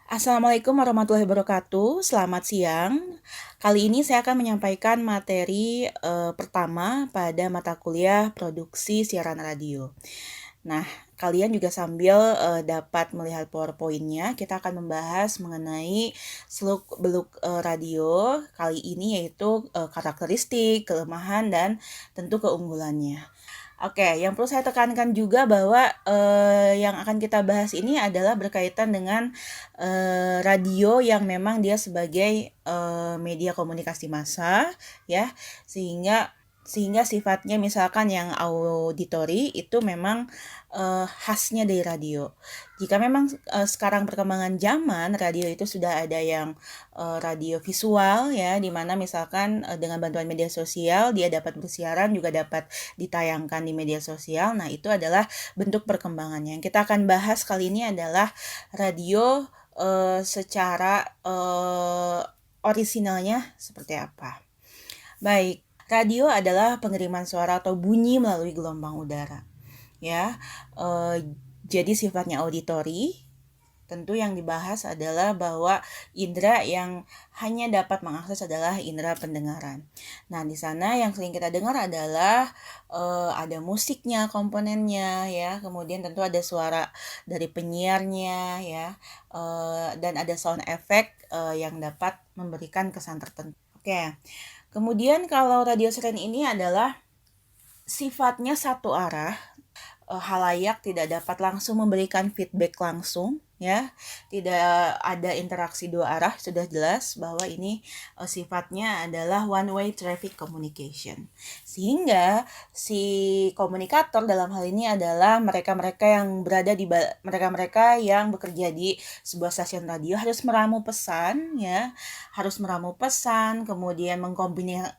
Assalamualaikum warahmatullahi wabarakatuh. Selamat siang. Kali ini saya akan menyampaikan materi pertama pada mata kuliah produksi siaran radio. Nah, kalian juga sambil dapat melihat PowerPoint-nya, kita akan membahas mengenai seluk-beluk radio kali ini, yaitu karakteristik, kelemahan, dan tentu keunggulannya. Oke, yang perlu saya tekankan juga bahwa yang akan kita bahas ini adalah berkaitan dengan radio yang memang dia sebagai media komunikasi massa, ya, sehingga sehingga sifatnya misalkan yang auditori itu memang khasnya dari radio. Jika memang sekarang perkembangan zaman radio itu sudah ada yang radio visual, ya, di mana misalkan dengan bantuan media sosial dia dapat bersiaran, juga dapat ditayangkan di media sosial. Nah, itu adalah bentuk perkembangannya. Yang kita akan bahas kali ini adalah radio secara orisinalnya seperti apa. Baik, radio adalah pengiriman suara atau bunyi melalui gelombang udara. Ya, jadi sifatnya auditori. Tentu yang dibahas adalah bahwa indera yang hanya dapat mengakses adalah indera pendengaran. Nah, di sana yang sering kita dengar adalah ada musiknya, komponennya, ya. Kemudian tentu ada suara dari penyiarnya, ya. Dan ada sound effect yang dapat memberikan kesan tertentu. Oke. Kemudian kalau radio siaran ini adalah sifatnya satu arah, halayak tidak dapat langsung memberikan feedback langsung, ya, tidak ada interaksi dua arah. Sudah jelas bahwa ini sifatnya adalah one way traffic communication, sehingga si komunikator dalam hal ini adalah mereka-mereka yang berada di mereka-mereka yang bekerja di sebuah stasiun radio harus meramu pesan, ya, harus meramu pesan, kemudian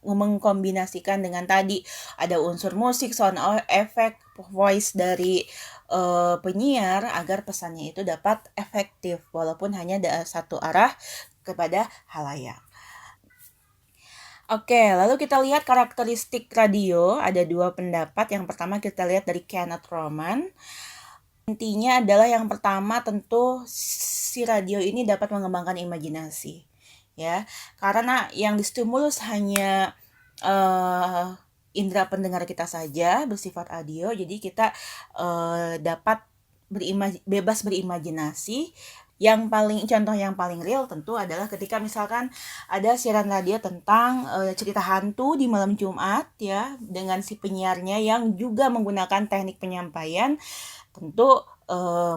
mengkombinasikan dengan tadi ada unsur musik, sound effect, voice dari penyiar agar pesannya itu dapat efektif walaupun hanya satu arah kepada halayak. Oke, lalu kita lihat karakteristik radio. Ada dua pendapat. Yang pertama kita lihat dari Kenneth Roman. Intinya adalah yang pertama tentu si radio ini dapat mengembangkan imajinasi, ya, karena yang distimulus hanya indera pendengar kita saja bersifat audio, jadi kita dapat bebas berimajinasi. Contoh yang paling real tentu adalah ketika misalkan ada siaran radio tentang cerita hantu di malam Jumat, ya, dengan si penyiarnya yang juga menggunakan teknik penyampaian, tentu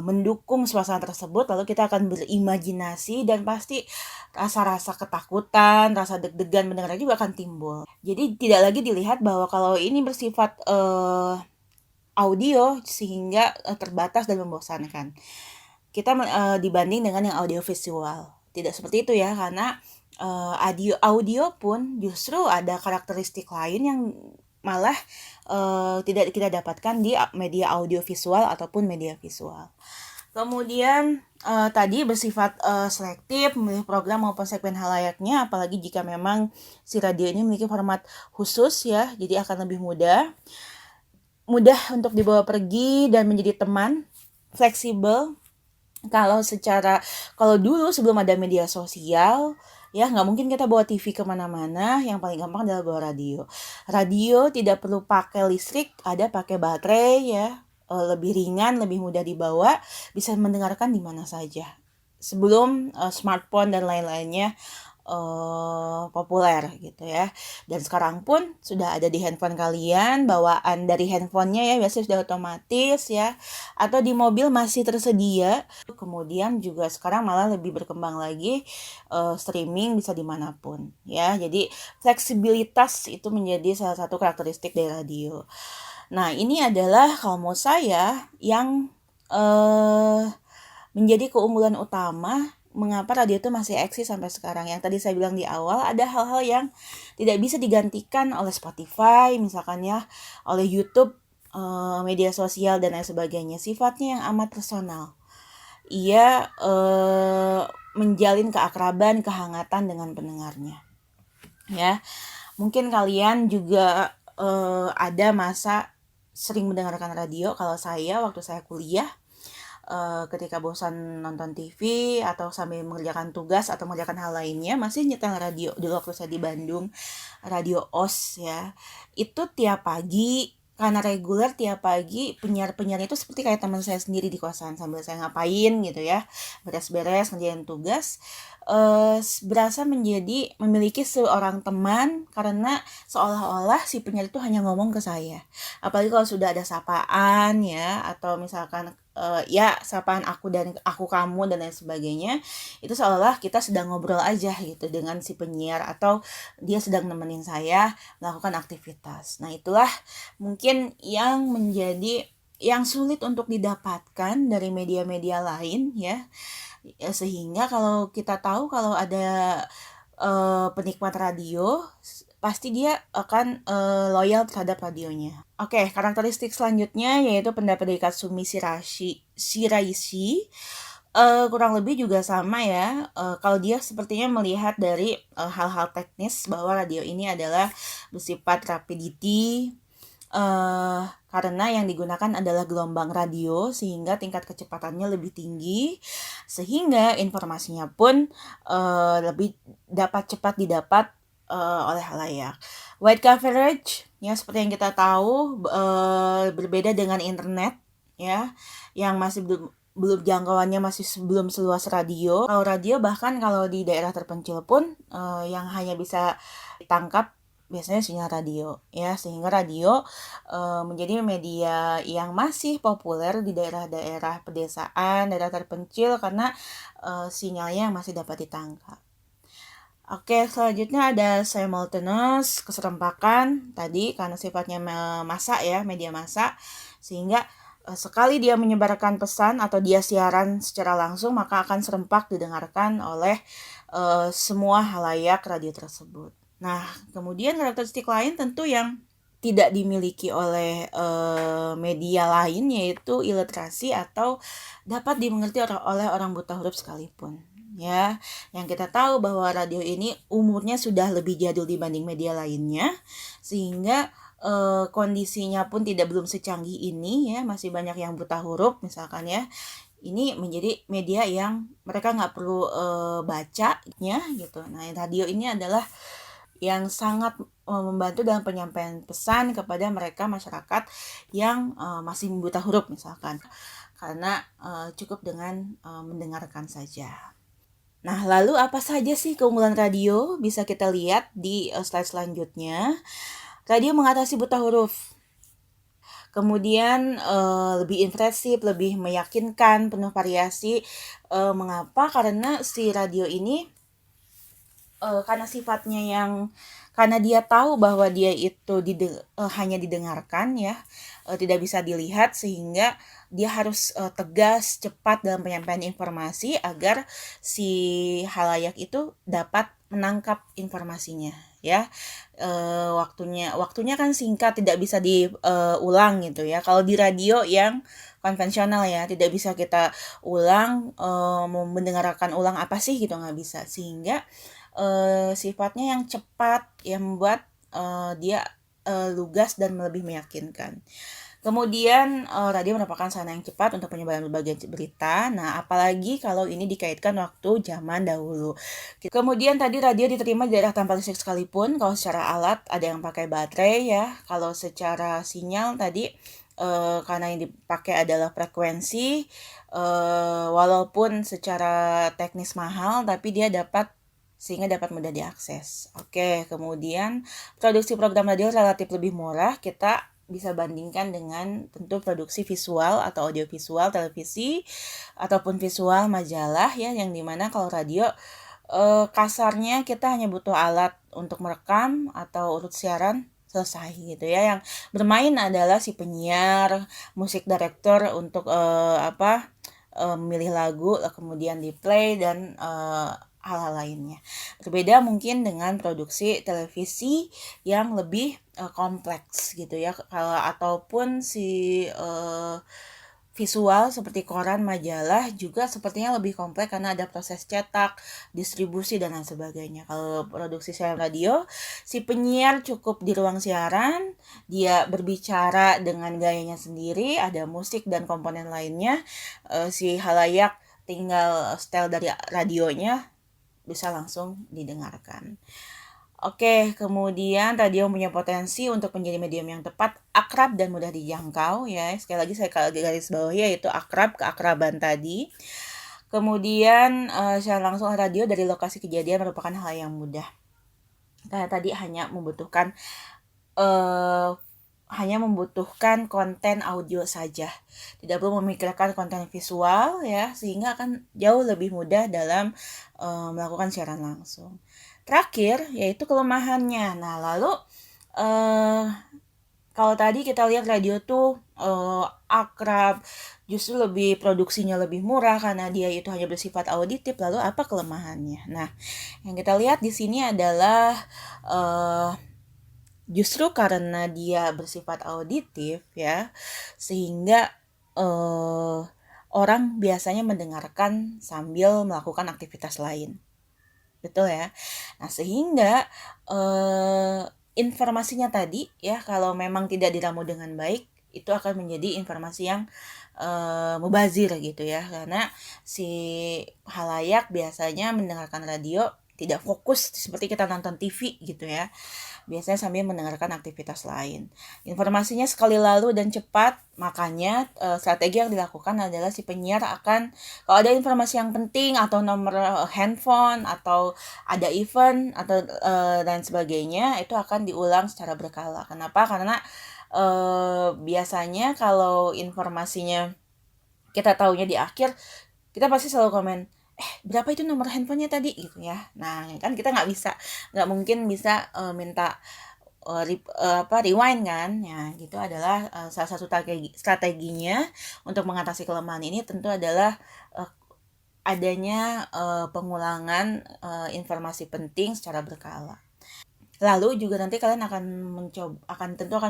mendukung suasana tersebut, lalu kita akan berimajinasi dan pasti rasa-rasa ketakutan, rasa deg-degan mendengarnya juga akan timbul. Jadi tidak lagi dilihat bahwa kalau ini bersifat audio sehingga terbatas dan membosankan. Kita dibanding dengan yang audio visual. Tidak seperti itu, ya, karena audio pun justru ada karakteristik lain yang malah tidak kita dapatkan di media audio visual ataupun media visual. Kemudian tadi bersifat selektif memilih program maupun segmen halayaknya, apalagi jika memang si radio ini memiliki format khusus, ya, jadi akan lebih mudah untuk dibawa pergi dan menjadi teman, fleksibel. Kalau dulu sebelum ada media sosial, ya, nggak mungkin kita bawa TV kemana-mana. Yang paling gampang adalah bawa radio. Radio tidak perlu pakai listrik, ada pakai baterai, ya, lebih ringan, lebih mudah dibawa, bisa mendengarkan di mana saja. Sebelum smartphone dan lain-lainnya populer, gitu, ya. Dan sekarang pun sudah ada di handphone kalian, bawaan dari handphonenya, ya, biasanya sudah otomatis, ya, atau di mobil masih tersedia. Kemudian juga sekarang malah lebih berkembang lagi, streaming bisa dimanapun, ya. Jadi fleksibilitas itu menjadi salah satu karakteristik dari radio. Nah, ini adalah kalau mau saya yang menjadi keunggulan utama mengapa radio itu masih eksis sampai sekarang. Yang tadi saya bilang di awal, ada hal-hal yang tidak bisa digantikan oleh Spotify, misalkan, ya, oleh YouTube, media sosial, dan lain sebagainya. Sifatnya yang amat personal. Ia menjalin keakraban, kehangatan dengan pendengarnya, ya. Mungkin kalian juga ada masa sering mendengarkan radio. Kalau saya, waktu saya kuliah, ketika bosan nonton TV atau sambil mengerjakan tugas atau mengerjakan hal lainnya masih nyetel radio. Dulu waktu saya di Bandung, radio OS ya. Itu tiap pagi karena reguler tiap pagi penyiar-penyiar itu seperti kayak teman saya sendiri di kosan sambil saya ngapain gitu ya, beres-beres ngerjain tugas, berasa menjadi memiliki seorang teman karena seolah-olah si penyiar itu hanya ngomong ke saya. Apalagi kalau sudah ada sapaan ya atau misalkan ya sapaan aku dan aku kamu dan lain sebagainya, itu seolah kita sedang ngobrol aja gitu dengan si penyiar atau dia sedang nemenin saya melakukan aktivitas. Nah, itulah mungkin yang menjadi yang sulit untuk didapatkan dari media-media lain ya. Sehingga kalau kita tahu kalau ada penikmat radio, pasti dia akan loyal terhadap radionya. Oke, karakteristik selanjutnya yaitu pendapat dari Katsumi Shiraishi. Kurang lebih juga sama ya, kalau dia sepertinya melihat dari hal-hal teknis bahwa radio ini adalah bersifat rapidity, karena yang digunakan adalah gelombang radio sehingga tingkat kecepatannya lebih tinggi, sehingga informasinya pun lebih dapat cepat didapat oleh halayak. Wide coverage ya seperti yang kita tahu berbeda dengan internet ya yang masih belum jangkauannya masih belum seluas radio. Kalau radio bahkan kalau di daerah terpencil pun yang hanya bisa ditangkap biasanya sinyal radio ya, sehingga radio menjadi media yang masih populer di daerah-daerah pedesaan, daerah terpencil karena sinyalnya masih dapat ditangkap. Oke, selanjutnya ada simultaneous, keserempakan tadi karena sifatnya massa ya, media massa, sehingga sekali dia menyebarkan pesan atau dia siaran secara langsung maka akan serempak didengarkan oleh semua halayak radio tersebut. Nah, kemudian karakteristik lain tentu yang tidak dimiliki oleh media lain yaitu iliterasi atau dapat dimengerti oleh orang buta huruf sekalipun. Ya, yang kita tahu bahwa radio ini umurnya sudah lebih jadul dibanding media lainnya, sehingga kondisinya pun belum secanggih ini ya, masih banyak yang buta huruf misalkan ya. Ini menjadi media yang mereka nggak perlu bacanya gitu. Nah, radio ini adalah yang sangat membantu dalam penyampaian pesan kepada mereka masyarakat yang masih buta huruf misalkan, karena cukup dengan mendengarkan saja. Nah, lalu apa saja sih keunggulan radio? Bisa kita lihat di slide selanjutnya. Radio mengatasi buta huruf. Kemudian lebih impresif, lebih meyakinkan, penuh variasi. Mengapa? Karena si radio ini karena sifatnya karena dia tahu bahwa dia itu hanya didengarkan ya, tidak bisa dilihat sehingga dia harus tegas, cepat dalam penyampaian informasi agar si halayak itu dapat menangkap informasinya ya. Waktunya kan singkat, tidak bisa diulang gitu ya. Kalau di radio yang konvensional ya, tidak bisa kita ulang, mau mendengarkan ulang apa sih gitu, nggak bisa. Sehingga sifatnya yang cepat yang membuat dia lugas dan lebih meyakinkan. Kemudian radio merupakan sarana yang cepat untuk penyebaran berbagai berita. Nah, apalagi kalau ini dikaitkan waktu zaman dahulu. Kemudian tadi radio diterima di daerah tanpa listrik sekalipun. Kalau secara alat ada yang pakai baterai ya. Kalau secara sinyal tadi karena yang dipakai adalah frekuensi, walaupun secara teknis mahal, tapi dia sehingga dapat mudah diakses. Oke, kemudian produksi program radio relatif lebih murah, kita bisa bandingkan dengan tentu produksi visual atau audiovisual televisi ataupun visual majalah ya, yang dimana kalau radio kasarnya kita hanya butuh alat untuk merekam atau urut siaran selesai gitu ya. Yang bermain adalah si penyiar, musik director untuk memilih lagu, kemudian di play dan hal-hal lainnya. Berbeda mungkin dengan produksi televisi yang lebih kompleks gitu ya, ataupun si visual seperti koran, majalah juga sepertinya lebih kompleks karena ada proses cetak, distribusi, dan lain sebagainya. Kalau produksi siaran radio, si penyiar cukup di ruang siaran, dia berbicara dengan gayanya sendiri, ada musik dan komponen lainnya, si halayak tinggal setel dari radionya, bisa langsung didengarkan. Oke, kemudian radio punya potensi untuk menjadi medium yang tepat, akrab dan mudah dijangkau ya. Sekali lagi saya garis bawahi yaitu akrab, keakraban tadi. Kemudian secara langsung radio dari lokasi kejadian merupakan hal yang mudah. Karena tadi hanya membutuhkan konten audio saja. Tidak perlu memikirkan konten visual ya, sehingga akan jauh lebih mudah dalam melakukan siaran langsung. Terakhir yaitu kelemahannya. Nah, lalu kalau tadi kita lihat radio tuh akrab, justru lebih produksinya lebih murah karena dia itu hanya bersifat auditif. Lalu apa kelemahannya? Nah, yang kita lihat di sini adalah justru karena dia bersifat auditif ya, sehingga orang biasanya mendengarkan sambil melakukan aktivitas lain. Betul ya. Nah, sehingga informasinya tadi ya, kalau memang tidak diramu dengan baik, itu akan menjadi informasi yang mubazir gitu ya. Karena si halayak biasanya mendengarkan radio tidak fokus seperti kita nonton TV gitu ya. Biasanya sambil mendengarkan aktivitas lain. Informasinya sekali lalu dan cepat, makanya strategi yang dilakukan adalah si penyiar akan, kalau ada informasi yang penting atau nomor handphone atau ada event atau dan sebagainya, itu akan diulang secara berkala. Kenapa? Karena biasanya kalau informasinya kita tahunya di akhir, kita pasti selalu komen, berapa itu nomor handphonenya tadi gitu ya. Nah, kan kita nggak mungkin bisa minta rewind kan ya. Gitu adalah salah satu strateginya untuk mengatasi kelemahan ini tentu adalah adanya pengulangan informasi penting secara berkala. Lalu juga nanti kalian akan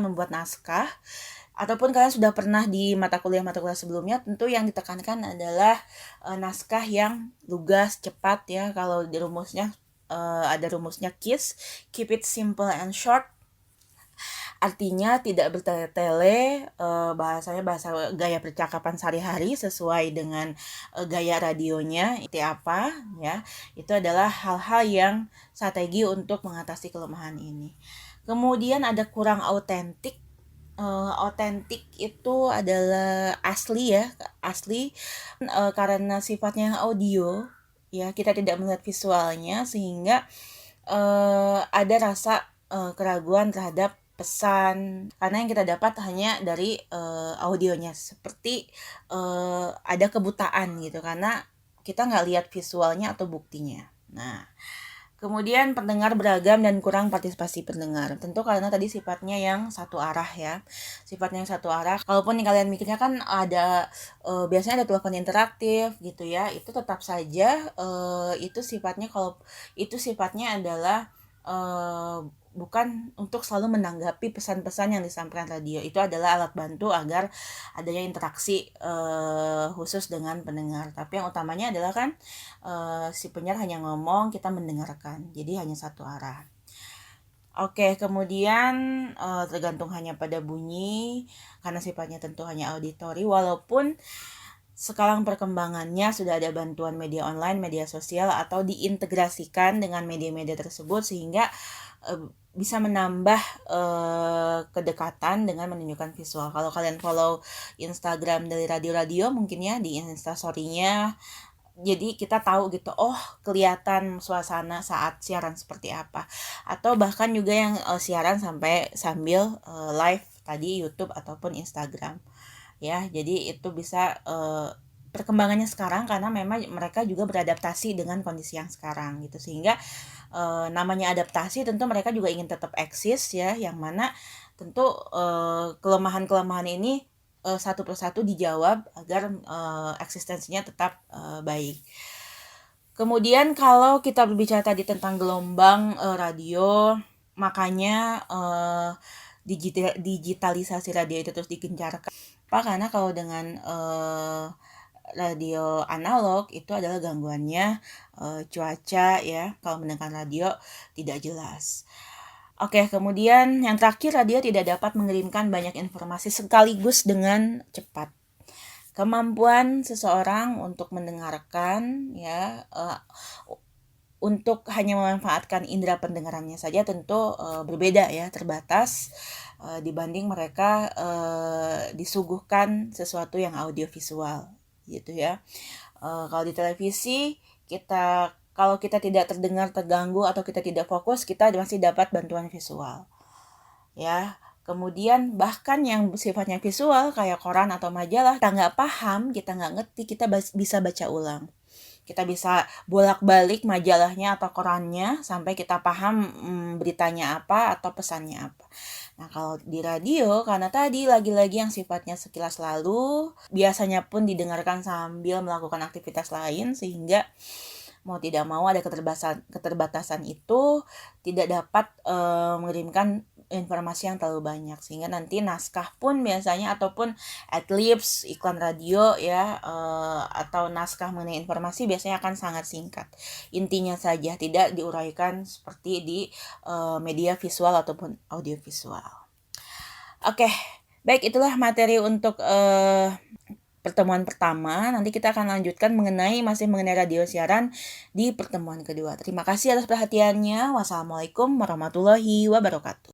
membuat naskah, ataupun kalian sudah pernah di mata kuliah sebelumnya, tentu yang ditekankan adalah naskah yang lugas, cepat ya. Kalau di rumusnya ada rumusnya KISS, keep it simple and short. Artinya tidak bertele-tele, bahasanya bahasa gaya percakapan sehari-hari sesuai dengan gaya radionya itu apa ya. Itu adalah hal-hal yang strategi untuk mengatasi kelemahan ini. Kemudian ada kurang autentik. Autentik itu adalah asli ya, karena sifatnya yang audio ya, kita tidak melihat visualnya sehingga ada rasa keraguan terhadap pesan karena yang kita dapat hanya dari audionya, seperti ada kebutaan gitu karena kita nggak lihat visualnya atau buktinya. Nah, kemudian pendengar beragam dan kurang partisipasi pendengar. Tentu karena tadi sifatnya yang satu arah ya. Sifatnya yang satu arah. Kalaupun kalian mikirnya kan ada biasanya ada telepon interaktif gitu ya. Itu tetap saja itu sifatnya adalah bukan untuk selalu menanggapi pesan-pesan yang disampaikan radio. Itu adalah alat bantu agar adanya interaksi khusus dengan pendengar. Tapi yang utamanya adalah kan si penyiar hanya ngomong, kita mendengarkan. Jadi hanya satu arah. Oke, kemudian tergantung hanya pada bunyi, karena sifatnya tentu hanya auditori, walaupun sekarang perkembangannya sudah ada bantuan media online, media sosial, atau diintegrasikan dengan media-media tersebut sehingga bisa menambah kedekatan dengan menunjukkan visual. Kalau kalian follow Instagram dari radio-radio mungkin ya di Instastory-nya, jadi kita tahu gitu, oh kelihatan suasana saat siaran seperti apa. Atau bahkan juga yang siaran sambil live tadi YouTube ataupun Instagram. Ya, jadi itu bisa perkembangannya sekarang karena memang mereka juga beradaptasi dengan kondisi yang sekarang gitu, sehingga namanya adaptasi tentu mereka juga ingin tetap eksis ya, yang mana tentu kelemahan-kelemahan ini satu persatu dijawab agar eksistensinya tetap baik. Kemudian kalau kita berbicara tadi tentang gelombang radio, makanya digitalisasi radio itu terus digencarkan. Kenapa? Karena kalau dengan radio analog itu adalah gangguannya cuaca ya, kalau mendengarkan radio tidak jelas. Oke, kemudian yang terakhir, radio tidak dapat mengirimkan banyak informasi sekaligus dengan cepat. Kemampuan seseorang untuk mendengarkan ya untuk hanya memanfaatkan indera pendengarannya saja tentu berbeda ya, terbatas dibanding mereka disuguhkan sesuatu yang audiovisual gitu ya. Kalau di televisi kalau kita tidak terdengar terganggu atau kita tidak fokus, kita masih dapat bantuan visual ya. Kemudian bahkan yang sifatnya visual kayak koran atau majalah, kita nggak paham, kita nggak ngerti, kita bisa baca ulang. Kita bisa bolak-balik majalahnya atau korannya sampai kita paham beritanya apa atau pesannya apa. Nah, kalau di radio, karena tadi lagi-lagi yang sifatnya sekilas lalu, biasanya pun didengarkan sambil melakukan aktivitas lain, sehingga mau tidak mau ada keterbatasan itu tidak dapat mengirimkan informasi yang terlalu banyak, sehingga nanti naskah pun biasanya ataupun adlibs iklan radio ya atau naskah mengenai informasi biasanya akan sangat singkat, intinya saja, tidak diuraikan seperti di media visual ataupun audiovisual. Oke, baik, itulah materi untuk pertemuan pertama. Nanti kita akan lanjutkan masih mengenai radio siaran di pertemuan kedua. Terima kasih atas perhatiannya. Wassalamualaikum warahmatullahi wabarakatuh.